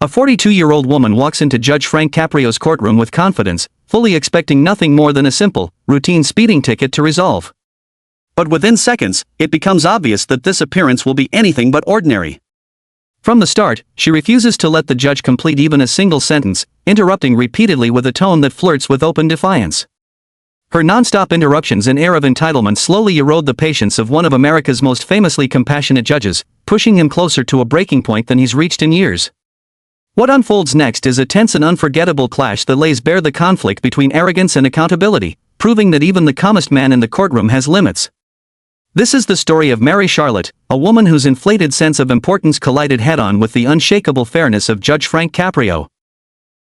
A 42-year-old woman walks into Judge Frank Caprio's courtroom with confidence, fully expecting nothing more than a simple, routine speeding ticket to resolve. But within seconds, it becomes obvious that this appearance will be anything but ordinary. From the start, she refuses to let the judge complete even a single sentence, interrupting repeatedly with a tone that flirts with open defiance. Her non-stop interruptions and air of entitlement slowly erode the patience of one of America's most famously compassionate judges, pushing him closer to a breaking point than he's reached in years. What unfolds next is a tense and unforgettable clash that lays bare the conflict between arrogance and accountability, proving that even the calmest man in the courtroom has limits. This is the story of Mary Charlotte, a woman whose inflated sense of importance collided head-on with the unshakable fairness of Judge Frank Caprio.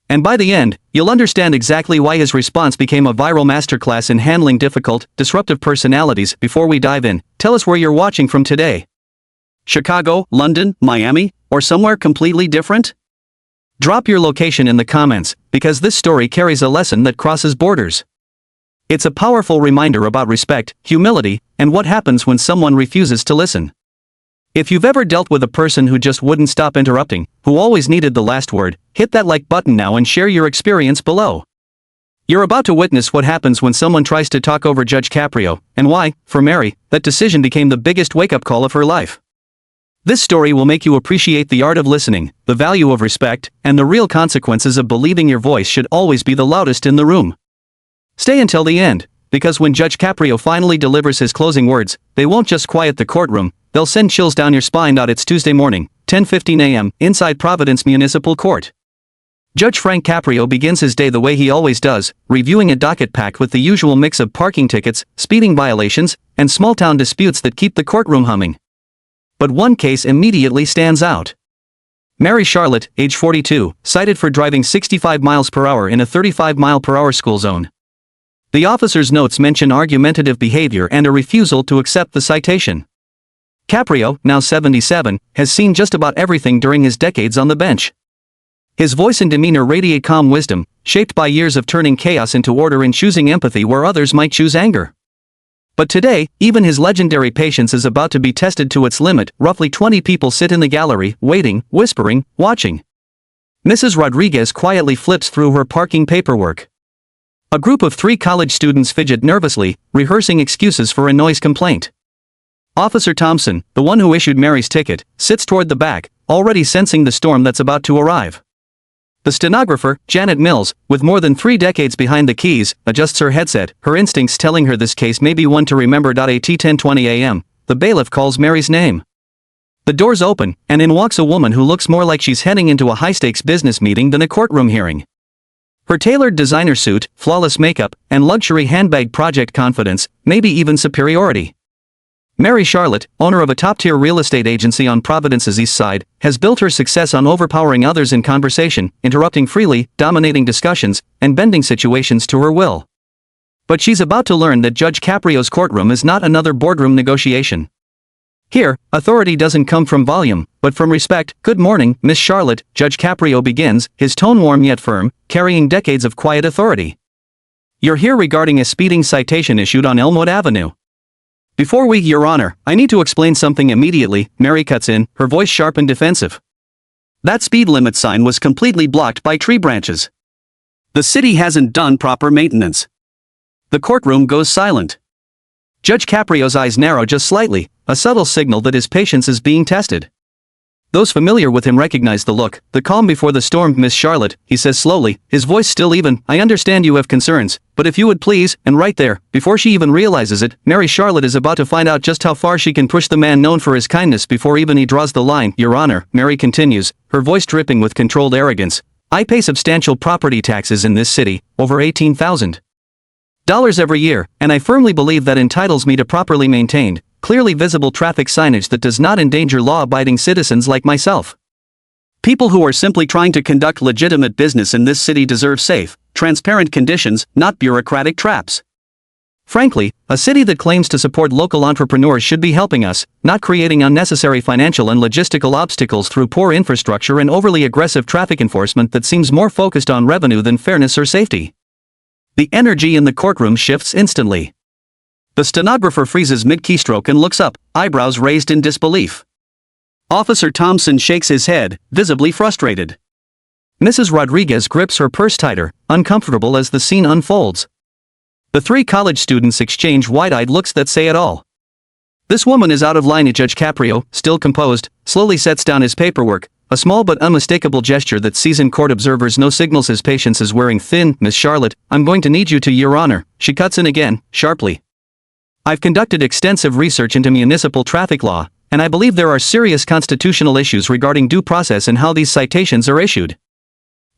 And by the end, you'll understand exactly why his response became a viral masterclass in handling difficult, disruptive personalities. Before we dive in, tell us where you're watching from today. Chicago, London, Miami, or somewhere completely different? Drop your location in the comments, because this story carries a lesson that crosses borders. It's a powerful reminder about respect, humility, and what happens when someone refuses to listen. If you've ever dealt with a person who just wouldn't stop interrupting, who always needed the last word, hit that like button now and share your experience below. You're about to witness what happens when someone tries to talk over Judge Caprio, and why, for Mary, that decision became the biggest wake-up call of her life. This story will make you appreciate the art of listening, the value of respect, and the real consequences of believing your voice should always be the loudest in the room. Stay until the end, because when Judge Caprio finally delivers his closing words, they won't just quiet the courtroom, they'll send chills down your spine. It's Tuesday morning, 10:15 a.m., inside Providence Municipal Court. Judge Frank Caprio begins his day the way he always does, reviewing a docket packed with the usual mix of parking tickets, speeding violations, and small-town disputes that keep the courtroom humming. But one case immediately stands out. Mary Charlotte, age 42, cited for driving 65 miles per hour in a 35-mile-per-hour school zone. The officer's notes mention argumentative behavior and a refusal to accept the citation. Caprio, now 77, has seen just about everything during his decades on the bench. His voice and demeanor radiate calm wisdom, shaped by years of turning chaos into order and choosing empathy where others might choose anger. But today, even his legendary patience is about to be tested to its limit. Roughly 20 people sit in the gallery, waiting, whispering, watching. Mrs. Rodriguez quietly flips through her parking paperwork. A group of 3 college students fidget nervously, rehearsing excuses for a noise complaint. Officer Thompson, the one who issued Mary's ticket, sits toward the back, already sensing the storm that's about to arrive. The stenographer, Janet Mills, with more than 3 decades behind the keys, adjusts her headset, her instincts telling her this case may be one to remember. At 10:20 a.m., the bailiff calls Mary's name. The doors open, and in walks a woman who looks more like she's heading into a high-stakes business meeting than a courtroom hearing. Her tailored designer suit, flawless makeup, and luxury handbag project confidence, maybe even superiority. Mary Charlotte, owner of a top-tier real estate agency on Providence's east side, has built her success on overpowering others in conversation, interrupting freely, dominating discussions, and bending situations to her will. But she's about to learn that Judge Caprio's courtroom is not another boardroom negotiation. Here, authority doesn't come from volume, but from respect. Good morning, Miss Charlotte, Judge Caprio begins, his tone warm yet firm, carrying decades of quiet authority. You're here regarding a speeding citation issued on Elmwood Avenue. Before Your Honor, I need to explain something immediately, Mary cuts in, her voice sharp and defensive. That speed limit sign was completely blocked by tree branches. The city hasn't done proper maintenance. The courtroom goes silent. Judge Caprio's eyes narrow just slightly, a subtle signal that his patience is being tested. Those familiar with him recognize the look, the calm before the storm. Miss Charlotte, he says slowly, his voice still even, I understand you have concerns, but if you would please, and right there, before she even realizes it, Mary Charlotte is about to find out just how far she can push the man known for his kindness before even he draws the line. Your Honor, Mary continues, her voice dripping with controlled arrogance, I pay substantial property taxes in this city, over $18,000 every year, and I firmly believe that entitles me to properly maintained, clearly visible traffic signage that does not endanger law-abiding citizens like myself. People who are simply trying to conduct legitimate business in this city deserve safe, transparent conditions, not bureaucratic traps. Frankly, a city that claims to support local entrepreneurs should be helping us, not creating unnecessary financial and logistical obstacles through poor infrastructure and overly aggressive traffic enforcement that seems more focused on revenue than fairness or safety. The energy in the courtroom shifts instantly. The stenographer freezes mid-keystroke and looks up, eyebrows raised in disbelief. Officer Thompson shakes his head, visibly frustrated. Mrs. Rodriguez grips her purse tighter, uncomfortable as the scene unfolds. The three college students exchange wide-eyed looks that say it all. This woman is out of line. Judge Caprio, still composed, slowly sets down his paperwork, a small but unmistakable gesture that seasoned court observers know signals his patience is wearing thin. Miss Charlotte, I'm going to need you to, Your Honor, she cuts in again, sharply. I've conducted extensive research into municipal traffic law, and I believe there are serious constitutional issues regarding due process and how these citations are issued.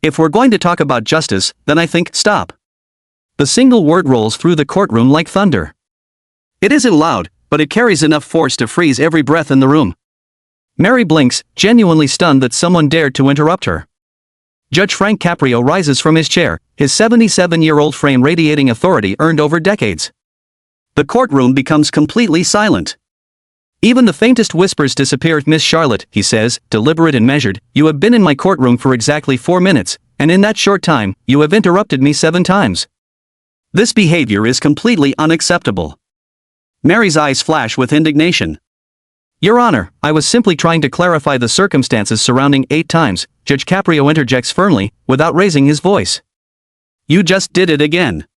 If we're going to talk about justice, then I think, stop. The single word rolls through the courtroom like thunder. It isn't loud, but it carries enough force to freeze every breath in the room. Mary blinks, genuinely stunned that someone dared to interrupt her. Judge Frank Caprio rises from his chair, his 77-year-old frame radiating authority earned over decades. The courtroom becomes completely silent. Even the faintest whispers disappear. Miss Charlotte, he says, deliberate and measured, you have been in my courtroom for exactly 4 minutes, and in that short time, you have interrupted me 7 times. This behavior is completely unacceptable. Mary's eyes flash with indignation. Your Honor, I was simply trying to clarify the circumstances surrounding 8 times, Judge Caprio interjects firmly, without raising his voice. You just did it again.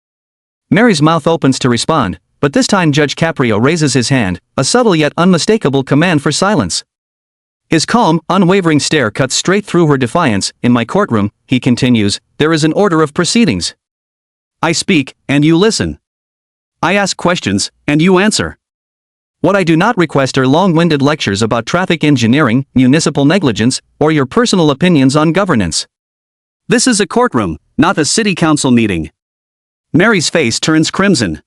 Mary's mouth opens to respond, but this time Judge Caprio raises his hand, a subtle yet unmistakable command for silence. His calm, unwavering stare cuts straight through her defiance. In my courtroom, he continues, there is an order of proceedings. I speak, and you listen. I ask questions, and you answer. What I do not request are long-winded lectures about traffic engineering, municipal negligence, or your personal opinions on governance. This is a courtroom, not a city council meeting. Mary's face turns crimson.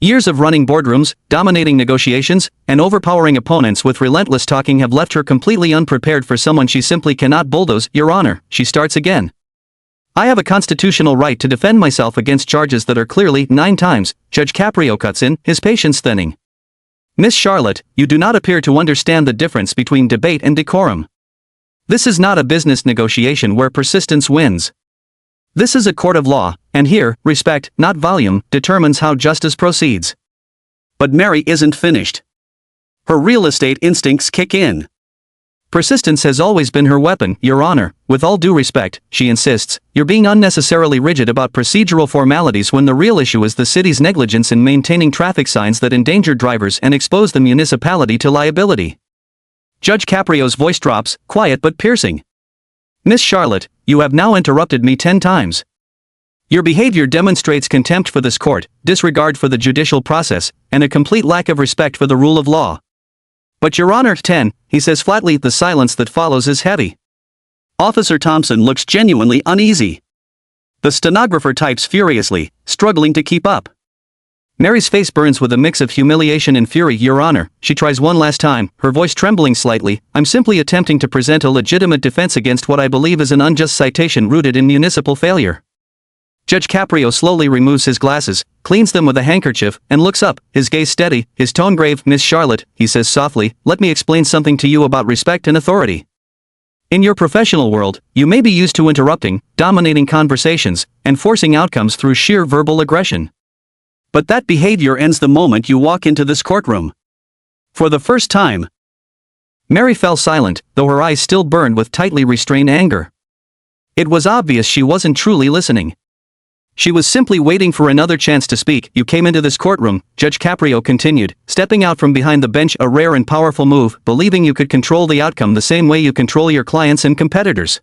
Years of running boardrooms, dominating negotiations, and overpowering opponents with relentless talking have left her completely unprepared for someone she simply cannot bulldoze. Your Honor, she starts again. I have a constitutional right to defend myself against charges that are clearly 9 times, Judge Caprio cuts in, his patience thinning. Miss Charlotte, you do not appear to understand the difference between debate and decorum. This is not a business negotiation where persistence wins. This is a court of law, and here, respect, not volume, determines how justice proceeds. But Mary isn't finished. Her real estate instincts kick in. Persistence has always been her weapon. Your Honor, with all due respect, she insists, you're being unnecessarily rigid about procedural formalities when the real issue is the city's negligence in maintaining traffic signs that endanger drivers and expose the municipality to liability. Judge Caprio's voice drops, quiet but piercing. Miss Charlotte, you have now interrupted me 10 times. Your behavior demonstrates contempt for this court, disregard for the judicial process, and a complete lack of respect for the rule of law. But Your Honor, 10, he says flatly. The silence that follows is heavy. Officer Thompson looks genuinely uneasy. The stenographer types furiously, struggling to keep up. Mary's face burns with a mix of humiliation and fury. Your Honor, she tries one last time, her voice trembling slightly, I'm simply attempting to present a legitimate defense against what I believe is an unjust citation rooted in municipal failure. Judge Caprio slowly removes his glasses, cleans them with a handkerchief, and looks up, his gaze steady, his tone grave. Miss Charlotte, he says softly, let me explain something to you about respect and authority. In your professional world, you may be used to interrupting, dominating conversations, and forcing outcomes through sheer verbal aggression. But that behavior ends the moment you walk into this courtroom. For the first time. Mary fell silent, though her eyes still burned with tightly restrained anger. It was obvious she wasn't truly listening. She was simply waiting for another chance to speak. You came into this courtroom, Judge Caprio continued, stepping out from behind the bench, a rare and powerful move, believing you could control the outcome the same way you control your clients and competitors.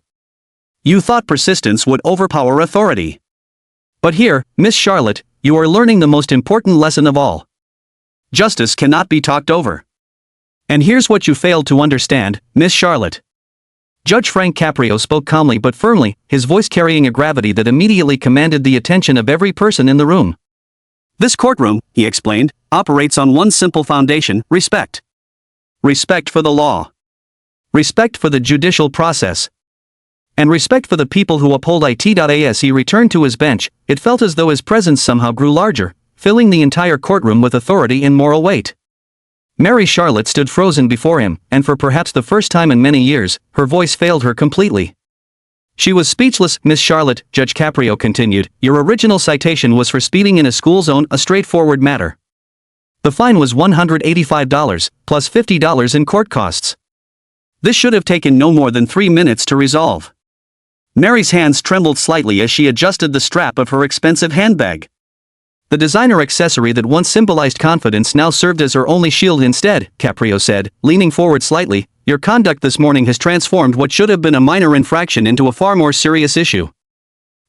You thought persistence would overpower authority. But here, Miss Charlotte, you are learning the most important lesson of all. Justice cannot be talked over. And here's what you failed to understand, Miss Charlotte. Judge Frank Caprio spoke calmly but firmly, his voice carrying a gravity that immediately commanded the attention of every person in the room. This courtroom, he explained, operates on one simple foundation: respect. Respect for the law. Respect for the judicial process. And respect for the people who uphold it. As he returned to his bench, it felt as though his presence somehow grew larger, filling the entire courtroom with authority and moral weight. Mary Charlotte stood frozen before him, and for perhaps the first time in many years, her voice failed her completely. She was speechless. Miss Charlotte, Judge Caprio continued, your original citation was for speeding in a school zone, a straightforward matter. The fine was $185, plus $50 in court costs. This should have taken no more than 3 minutes to resolve. Mary's hands trembled slightly as she adjusted the strap of her expensive handbag. The designer accessory that once symbolized confidence now served as her only shield instead, Caprio said, leaning forward slightly. Your conduct this morning has transformed what should have been a minor infraction into a far more serious issue.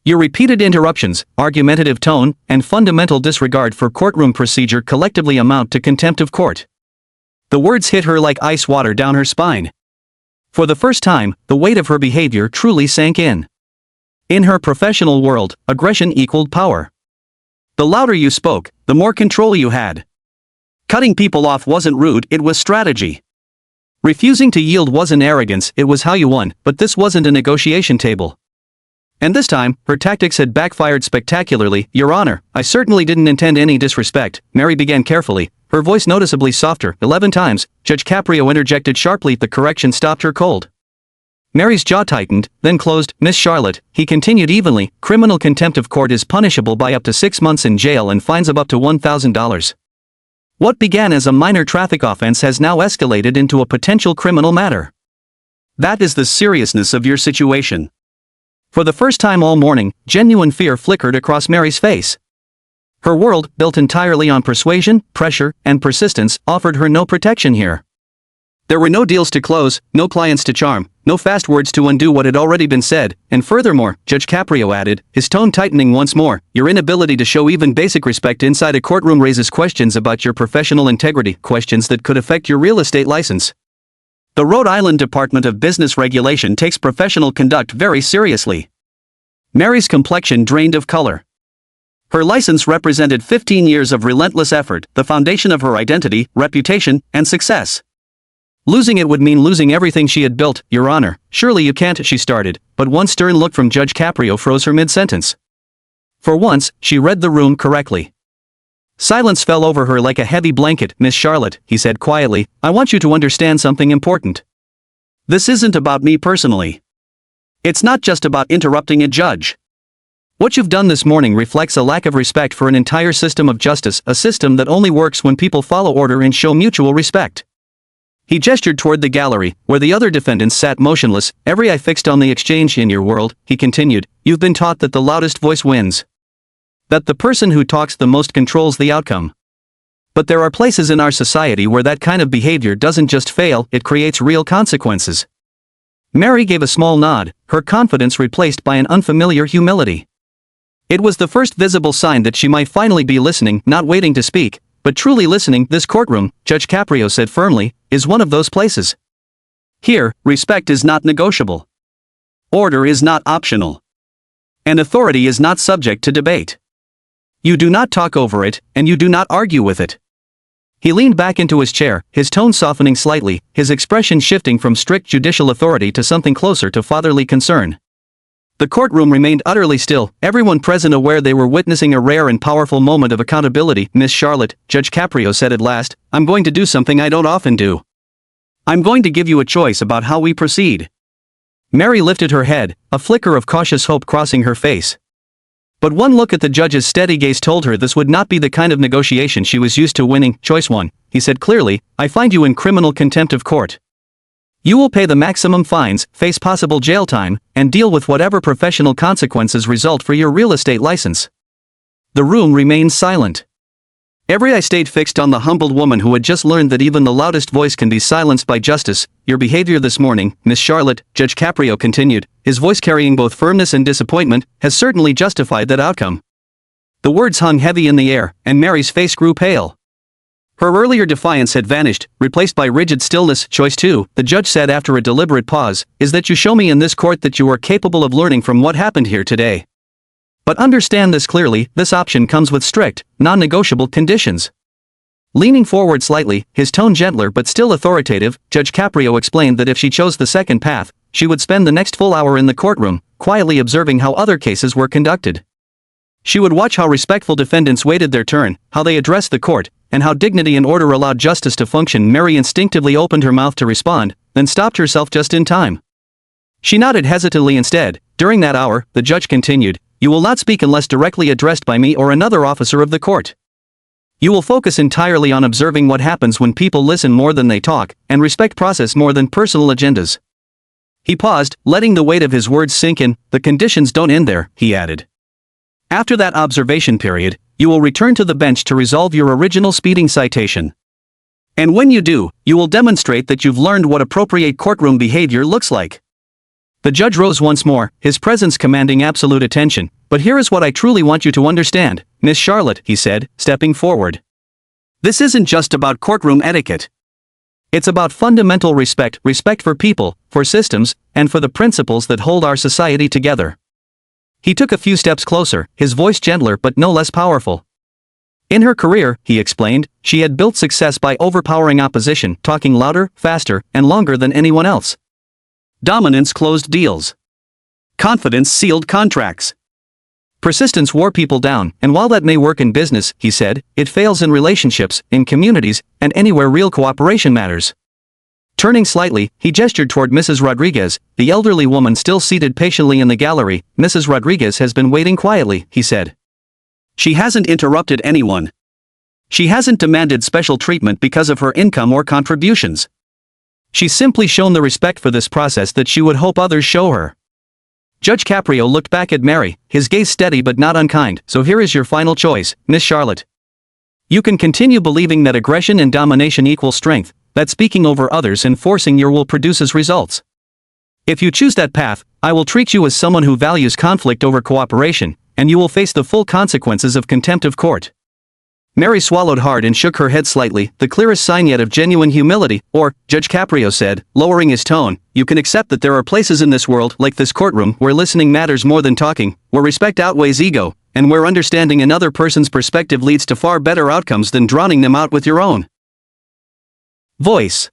Your repeated interruptions, argumentative tone, and fundamental disregard for courtroom procedure collectively amount to contempt of court. The words hit her like ice water down her spine. For the first time, the weight of her behavior truly sank in. In her professional world, aggression equaled power. The louder you spoke, the more control you had. Cutting people off wasn't rude, it was strategy. Refusing to yield wasn't arrogance, it was how you won, but this wasn't a negotiation table. And this time, her tactics had backfired spectacularly. Your Honor, I certainly didn't intend any disrespect, Mary began carefully, her voice noticeably softer. 11 times, Judge Caprio interjected sharply. The correction stopped her cold. Mary's jaw tightened, then closed. Miss Charlotte, he continued evenly, criminal contempt of court is punishable by up to 6 months in jail and fines of up to $1,000. What began as a minor traffic offense has now escalated into a potential criminal matter. That is the seriousness of your situation. For the first time all morning, genuine fear flickered across Mary's face. Her world, built entirely on persuasion, pressure, and persistence, offered her no protection here. There were no deals to close, no clients to charm, no fast words to undo what had already been said, and furthermore, Judge Caprio added, his tone tightening once more, your inability to show even basic respect inside a courtroom raises questions about your professional integrity, questions that could affect your real estate license. The Rhode Island Department of Business Regulation takes professional conduct very seriously. Mary's complexion drained of color. Her license represented 15 years of relentless effort, the foundation of her identity, reputation, and success. Losing it would mean losing everything she had built. Your Honor, surely you can't, she started, but one stern look from Judge Caprio froze her mid-sentence. For once, she read the room correctly. Silence fell over her like a heavy blanket. Miss Charlotte, he said quietly, I want you to understand something important. This isn't about me personally. It's not just about interrupting a judge. What you've done this morning reflects a lack of respect for an entire system of justice, a system that only works when people follow order and show mutual respect. He gestured toward the gallery, where the other defendants sat motionless, every eye fixed on the exchange. In your world, he continued, you've been taught that the loudest voice wins. That the person who talks the most controls the outcome. But there are places in our society where that kind of behavior doesn't just fail, it creates real consequences. Mary gave a small nod, her confidence replaced by an unfamiliar humility. It was the first visible sign that she might finally be listening, not waiting to speak, but truly listening. This courtroom, Judge Caprio said firmly, is one of those places. Here, respect is not negotiable. Order is not optional. And authority is not subject to debate. You do not talk over it, and you do not argue with it. He leaned back into his chair, his tone softening slightly, his expression shifting from strict judicial authority to something closer to fatherly concern. The courtroom remained utterly still, everyone present aware they were witnessing a rare and powerful moment of accountability. Miss Charlotte, Judge Caprio said at last, I'm going to do something I don't often do. I'm going to give you a choice about how we proceed. Mary lifted her head, a flicker of cautious hope crossing her face. But one look at the judge's steady gaze told her this would not be the kind of negotiation she was used to winning. Choice 1, he said clearly, I find you in criminal contempt of court. You will pay the maximum fines, face possible jail time, and deal with whatever professional consequences result for your real estate license. The room remained silent. Every eye stayed fixed on the humbled woman who had just learned that even the loudest voice can be silenced by justice. Your behavior this morning, Miss Charlotte, Judge Caprio continued, his voice carrying both firmness and disappointment, has certainly justified that outcome. The words hung heavy in the air, and Mary's face grew pale. Her earlier defiance had vanished, replaced by rigid stillness. Choice 2, the judge said after a deliberate pause, is that you show me in this court that you are capable of learning from what happened here today. But understand this clearly, this option comes with strict, non-negotiable conditions. Leaning forward slightly, his tone gentler but still authoritative, Judge Caprio explained that if she chose the second path, she would spend the next full hour in the courtroom, quietly observing how other cases were conducted. She would watch how respectful defendants waited their turn, how they addressed the court, and how dignity and order allowed justice to function. Mary instinctively opened her mouth to respond, then stopped herself just in time. She nodded hesitantly instead. During that hour, the judge continued, you will not speak unless directly addressed by me or another officer of the court. You will focus entirely on observing what happens when people listen more than they talk, and respect process more than personal agendas. He paused, letting the weight of his words sink in. The conditions don't end there, he added. After that observation period, you will return to the bench to resolve your original speeding citation. And when you do, you will demonstrate that you've learned what appropriate courtroom behavior looks like. The judge rose once more, his presence commanding absolute attention. But here is what I truly want you to understand, Miss Charlotte, he said, stepping forward. This isn't just about courtroom etiquette. It's about fundamental respect for people, for systems, and for the principles that hold our society together. He took a few steps closer, his voice gentler but no less powerful. In her career, he explained, she had built success by overpowering opposition, talking louder, faster, and longer than anyone else. Dominance closed deals. Confidence sealed contracts. Persistence wore people down, and while that may work in business, he said, it fails in relationships, in communities, and anywhere real cooperation matters. Turning slightly, he gestured toward Mrs. Rodriguez, the elderly woman still seated patiently in the gallery. Mrs. Rodriguez has been waiting quietly, he said. She hasn't interrupted anyone. She hasn't demanded special treatment because of her income or contributions. She's simply shown the respect for this process that she would hope others show her. Judge Caprio looked back at Mary, his gaze steady but not unkind. So here is your final choice, Miss Charlotte. You can continue believing that aggression and domination equal strength, that speaking over others and forcing your will produces results. If you choose that path, I will treat you as someone who values conflict over cooperation, and you will face the full consequences of contempt of court. Mary swallowed hard and shook her head slightly, the clearest sign yet of genuine humility. Or, Judge Caprio said, lowering his tone, you can accept that there are places in this world, like this courtroom, where listening matters more than talking, where respect outweighs ego, and where understanding another person's perspective leads to far better outcomes than drowning them out with your own voice.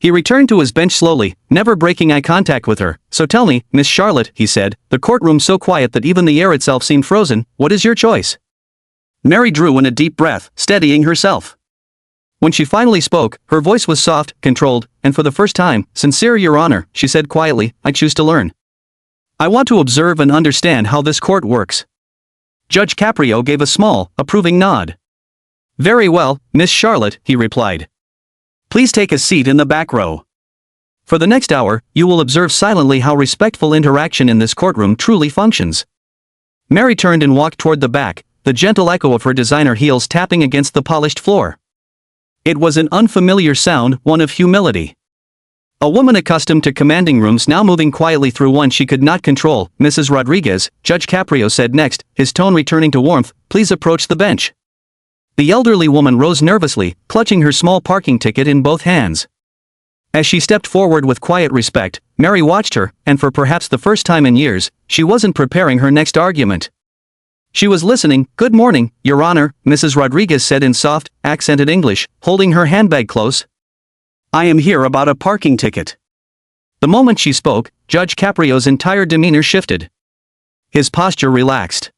He returned to his bench slowly, never breaking eye contact with her. So tell me, Miss Charlotte, he said, the courtroom so quiet that even the air itself seemed frozen, what is your choice? Mary drew in a deep breath, steadying herself. When she finally spoke, her voice was soft, controlled, and for the first time, sincere, Your Honor, she said quietly, I choose to learn. I want to observe and understand how this court works. Judge Caprio gave a small, approving nod. Very well, Miss Charlotte, he replied. Please take a seat in the back row. For the next hour, you will observe silently how respectful interaction in this courtroom truly functions. Mary turned and walked toward the back, the gentle echo of her designer heels tapping against the polished floor. It was an unfamiliar sound, one of humility. A woman accustomed to commanding rooms now moving quietly through one she could not control. Mrs. Rodriguez, Judge Caprio said next, his tone returning to warmth, please approach the bench. The elderly woman rose nervously, clutching her small parking ticket in both hands. As she stepped forward with quiet respect, Mary watched her, and for perhaps the first time in years, she wasn't preparing her next argument. She was listening. Good morning, Your Honor, Mrs. Rodriguez said in soft, accented English, holding her handbag close. I am here about a parking ticket. The moment she spoke, Judge Caprio's entire demeanor shifted. His posture relaxed.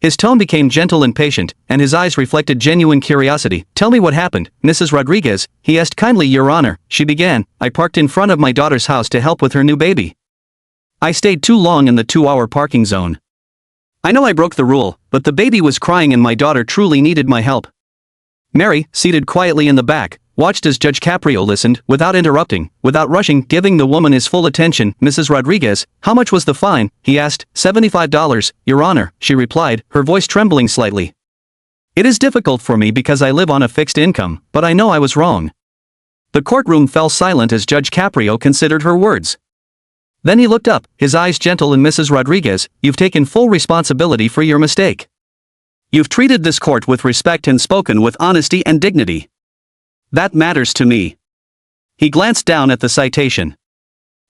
His tone became gentle and patient, and his eyes reflected genuine curiosity. Tell me what happened, Mrs. Rodriguez, he asked kindly. Your Honor, she began, I parked in front of my daughter's house to help with her new baby. I stayed too long in the 2-hour parking zone. I know I broke the rule, but the baby was crying and my daughter truly needed my help. Mary, seated quietly in the back, watched as Judge Caprio listened, without interrupting, without rushing, giving the woman his full attention. Mrs. Rodriguez, how much was the fine? He asked. $75, Your Honor, she replied, her voice trembling slightly. It is difficult for me because I live on a fixed income, but I know I was wrong. The courtroom fell silent as Judge Caprio considered her words. Then he looked up, his eyes gentle. And Mrs. Rodriguez, you've taken full responsibility for your mistake. You've treated this court with respect and spoken with honesty and dignity. That matters to me. He glanced down at the citation.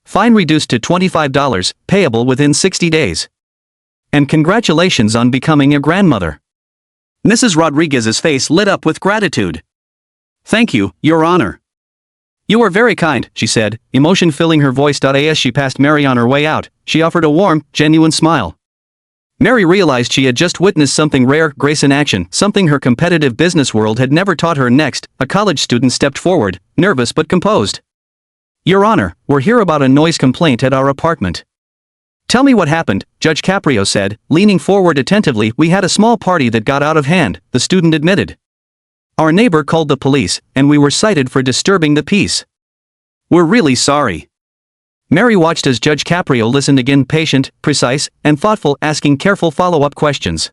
Fine reduced to $25, payable within 60 days. And congratulations on becoming a grandmother. Mrs. Rodriguez's face lit up with gratitude. Thank you, Your Honor. You are very kind, she said, emotion filling her voice. As she passed Mary on her way out, she offered a warm, genuine smile. Mary realized she had just witnessed something rare, grace in action, something her competitive business world had never taught her. Next, a college student stepped forward, nervous but composed. Your Honor, we're here about a noise complaint at our apartment. Tell me what happened, Judge Caprio said, leaning forward attentively. We had a small party that got out of hand, the student admitted. Our neighbor called the police, and we were cited for disturbing the peace. We're really sorry. Mary watched as Judge Caprio listened again, patient, precise, and thoughtful, asking careful follow-up questions.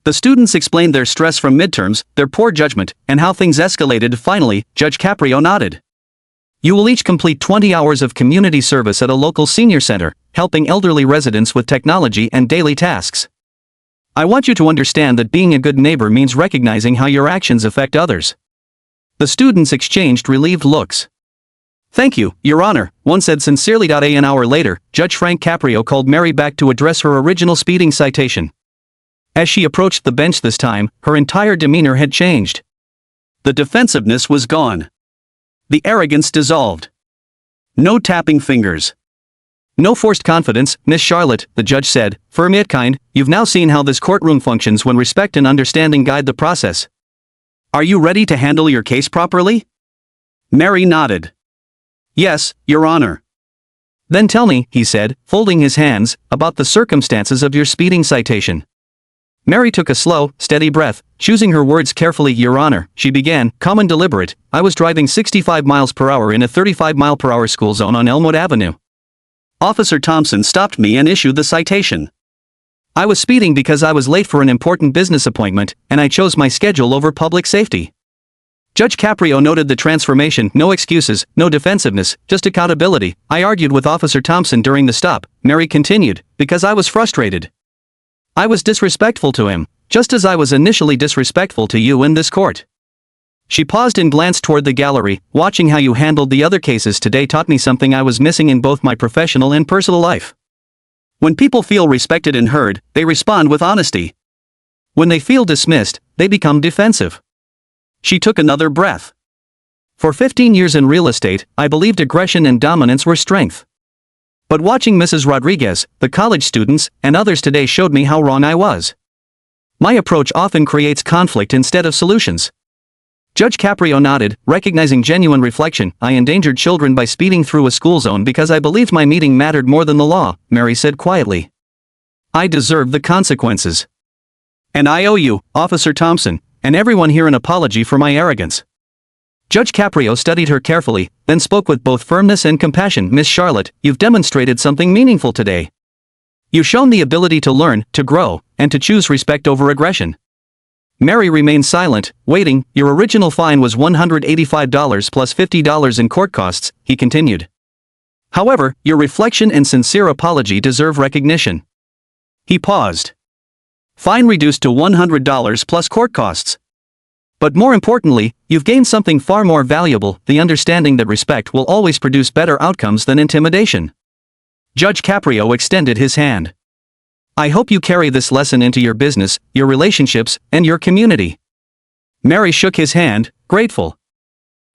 The students explained their stress from midterms, their poor judgment, and how things escalated. Finally, Judge Caprio nodded. You will each complete 20 hours of community service at a local senior center, helping elderly residents with technology and daily tasks. I want you to understand that being a good neighbor means recognizing how your actions affect others. The students exchanged relieved looks. Thank you, Your Honor, one said sincerely. An hour later, Judge Frank Caprio called Mary back to address her original speeding citation. As she approached the bench this time, her entire demeanor had changed. The defensiveness was gone. The arrogance dissolved. No tapping fingers. No forced confidence, Miss Charlotte, the judge said, firm yet kind. You've now seen how this courtroom functions when respect and understanding guide the process. Are you ready to handle your case properly? Mary nodded. Yes, Your Honor. Then tell me, he said, folding his hands, about the circumstances of your speeding citation. Mary took a slow, steady breath, choosing her words carefully. Your Honor, she began, calm and deliberate. I was driving 65 miles per hour in a 35-mile-per-hour school zone on Elmwood Avenue. Officer Thompson stopped me and issued the citation. I was speeding because I was late for an important business appointment, and I chose my schedule over public safety. Judge Caprio noted the transformation. No excuses, no defensiveness, just accountability. I argued with Officer Thompson during the stop, Mary continued, because I was frustrated. I was disrespectful to him, just as I was initially disrespectful to you in this court. She paused and glanced toward the gallery. Watching how you handled the other cases today taught me something I was missing in both my professional and personal life. When people feel respected and heard, they respond with honesty. When they feel dismissed, they become defensive. She took another breath. For 15 years in real estate, I believed aggression and dominance were strength. But watching Mrs. Rodriguez, the college students, and others today showed me how wrong I was. My approach often creates conflict instead of solutions. Judge Caprio nodded, recognizing genuine reflection. I endangered children by speeding through a school zone because I believed my meeting mattered more than the law, Mary said quietly. I deserve the consequences. And I owe you, Officer Thompson, and everyone here an apology for my arrogance. Judge Caprio studied her carefully, then spoke with both firmness and compassion. Miss Charlotte, you've demonstrated something meaningful today. You've shown the ability to learn, to grow, and to choose respect over aggression. Mary remained silent, waiting. Your original fine was $185 plus $50 in court costs, he continued. However, your reflection and sincere apology deserve recognition. He paused. Fine reduced to $100 plus court costs. But more importantly, you've gained something far more valuable, the understanding that respect will always produce better outcomes than intimidation. Judge Caprio extended his hand. I hope you carry this lesson into your business, your relationships, and your community. Mary shook his hand, grateful.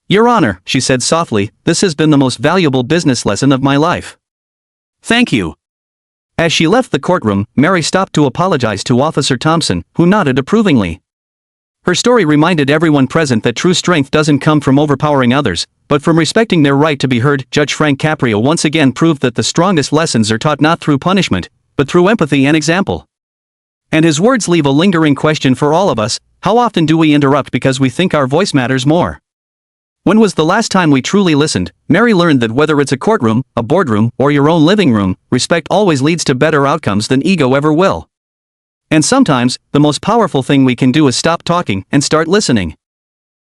Your Honor, she said softly, this has been the most valuable business lesson of my life. Thank you. As she left the courtroom, Mary stopped to apologize to Officer Thompson, who nodded approvingly. Her story reminded everyone present that true strength doesn't come from overpowering others, but from respecting their right to be heard. Judge Frank Caprio once again proved that the strongest lessons are taught not through punishment, but through empathy and example. And his words leave a lingering question for all of us: how often do we interrupt because we think our voice matters more? When was the last time we truly listened? Mary learned that whether it's a courtroom, a boardroom, or your own living room, respect always leads to better outcomes than ego ever will. And sometimes, the most powerful thing we can do is stop talking and start listening.